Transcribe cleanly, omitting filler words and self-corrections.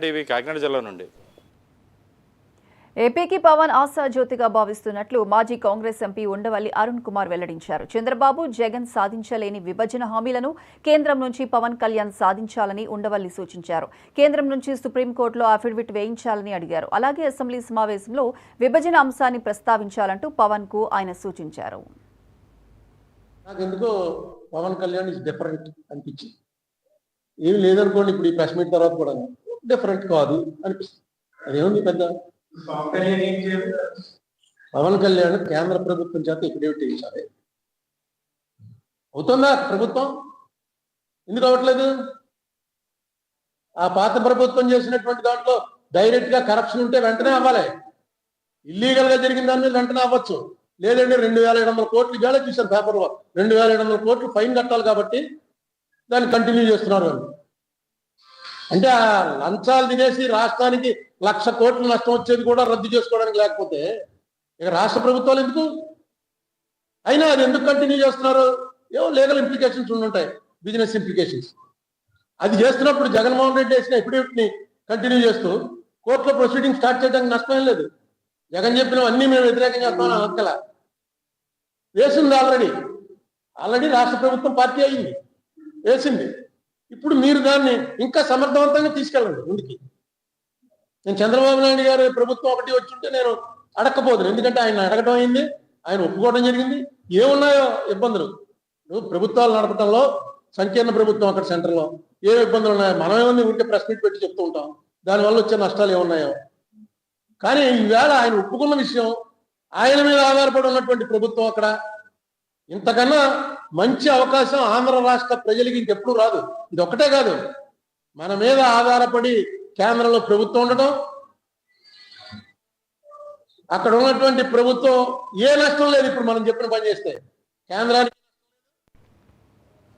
TV Kakinada జిల్లా నుండి. ఏపీకి పవన్ ఆశాజ్యోతిగా భావిస్తున్నట్లు మాజీ కాంగ్రెస్ ఎంపీ ఉండవల్లి అరుణ్ కుమార్ వెల్లడించారు. చంద్రబాబు జగన్ సాధించలేని విభజన హామీలను కేంద్రం నుంచి పవన్ కళ్యాణ్ సాధించాలని ఉండవల్లి సూచించారు. కేంద్రం నుంచి సుప్రీంకోర్టులో అఫిడవిట్ వేయించాలని అడిగారు. అలాగే అసెంబ్లీ సమావేశంలో విభజన అంశాన్ని ప్రస్తావించాలంటూ పవన్ కు ఆయన సూచించారు. నాకెందుకో పవన్ కళ్యాణ్ ఇస్ డిఫరెంట్ అనిపించింది. ఏమి లేదనుకోండి, ఇప్పుడు ఈ ప్రెస్ మీట్ తర్వాత కూడా డిఫరెంట్ కాదు అనిపిస్తుంది. అదేముంది పెద్ద. పవన్ కళ్యాణ్ కేంద్ర ప్రభుత్వం చేత ఎఫిడేవిట్ వేయించాలి. అవుతుందా ప్రభుత్వం? ఎందుకు అవ్వట్లేదు? ఆ పాత ప్రభుత్వం చేసినటువంటి దాంట్లో డైరెక్ట్ గా కరప్షన్ ఉంటే వెంటనే అవ్వాలి. ఇల్లీగల్ గా జరిగిన దాని మీద వెంటనే అవ్వచ్చు. లేదంటే 2700 కోట్లు ఇవాళ చూశారు పేపర్లో, 2700 కోట్లు ఫైన్ కట్టాలి కాబట్టి దాన్ని కంటిన్యూ చేస్తున్నారు వాళ్ళు. అంటే ఆ లంచాలు తినేసి రాష్ట్రానికి 1,00,000 కోట్లు నష్టం వచ్చేది కూడా రద్దు చేసుకోవడానికి లేకపోతే ఇక రాష్ట్ర ప్రభుత్వాలు ఎందుకు? అయినా అది ఎందుకు కంటిన్యూ చేస్తున్నారు? ఏవో లీగల్ ఇంప్లికేషన్స్ ఉండుంటాయి, బిజినెస్ ఇంప్లికేషన్స్. అది చేస్తున్నప్పుడు జగన్మోహన్ రెడ్డి వేసిన ఎఫిడవిట్ ని కంటిన్యూ చేస్తూ కోర్టులో ప్రొసీడింగ్ స్టార్ట్ చేయడానికి నష్టమేం లేదు. జగన్ చెప్పినవన్నీ మేము వ్యతిరేకం చేస్తామని అనక్కల. వేసింది ఆల్రెడీ రాష్ట్ర ప్రభుత్వం పార్టీ అయింది, వేసింది. ఇప్పుడు మీరు దాన్ని ఇంకా సమర్థవంతంగా తీసుకెళ్ళండి ముందుకి. నేను చంద్రబాబు నాయుడు గారి ప్రభుత్వం ఒకటి వచ్చుంటే నేను అడగకపోదును. ఎందుకంటే ఆయన అడగడం అయింది, ఆయన ఒప్పుకోవడం జరిగింది. ఏమున్నాయో ఇబ్బందులు ప్రభుత్వాలు నడపడంలో, సంకీర్ణ ప్రభుత్వం అక్కడ సెంటర్లో ఏ ఇబ్బందులు ఉన్నాయో మనం ఏముంది ఉంటే ప్రెస్ మీట్ పెట్టి చెప్తూ ఉంటాం. దానివల్ల వచ్చే నష్టాలు ఏమున్నాయో. కానీ ఈవేళ ఆయన ఒప్పుకున్న విషయం, ఆయన మీద ఆధారపడి ఉన్నటువంటి ప్రభుత్వం అక్కడ, ఇంతకన్నా మంచి అవకాశం ఆంధ్ర రాష్ట్ర ప్రజలకి ఇంకెప్పుడు రాదు. ఇది ఒక్కటే కాదు, మన మీద ఆధారపడి కేంద్రంలో ప్రభుత్వం ఉండటం, అక్కడ ఉన్నటువంటి ప్రభుత్వం ఏ నష్టం లేదు ఇప్పుడు మనం చెప్పిన పని చేస్తే. కేంద్రానికి